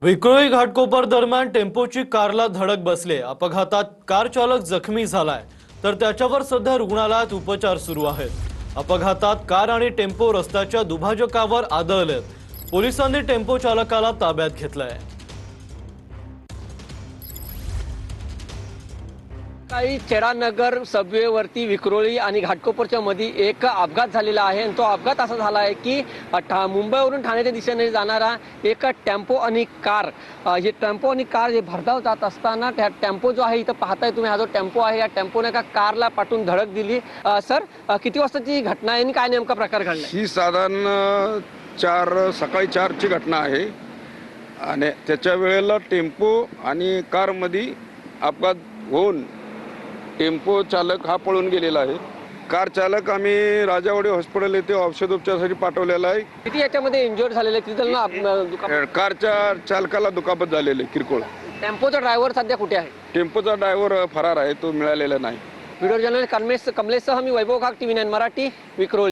विक्रोळी घाटकोपर दरम्यान टेम्पोची कारला धडक बसले। अपघातात कार चालक जखमी झालाय, तर त्याच्यावर सध्या रुग्णालयात उपचार सुरू आहेत। अपघातात कार आणि टेम्पो रस्त्याच्या दुभाजकावर आदळलेत। पोलिसांनी टेम्पो चालकाला ताब्यात घेतलंय। काही चेरानगर सबवेवरती विक्रोळी आणि घाटकोपरच्या मध्ये एक अपघात झालेला आहे आणि तो अपघात असा झाला आहे की मुंबईवरून ठाण्याच्या दिशेने जाणारा एक टेम्पो आणि कार हे टेम्पो आणि कार हे भरधाव जात असताना त्या टेम्पो जो आहे इथं पाहताय तुम्ही, हा जो टेम्पो आहे या टेम्पोने एका कारला पाठून धडक दिली। सर, किती वाजताची घटना आहे आणि काय नेमका प्रकार घडला? ही साधारण सकाळी 4ची घटना आहे आणि त्याच्या वेळेला टेम्पो आणि कारमध्ये अपघात होऊन टेम्पो चालक हा पळून गेलेला आहे। कार चालक आम्ही राजावाडी हॉस्पिटल येथे औषधोपचारासाठी पाठवलेला आहे। किती याच्यामध्ये इंजुर्ड झालेले किती? कारच्या चालकाला दुखापत झालेली किरकोळ। टेम्पोचा ड्रायव्हर सध्या कुठे आहे? टेम्पोचा ड्रायव्हर फरार आहे, तो मिळालेला नाही। व्हिडिओ जर्नलिस्ट कमलेशसह मी वैभव घाग, TV9 मराठी, विक्रोळी।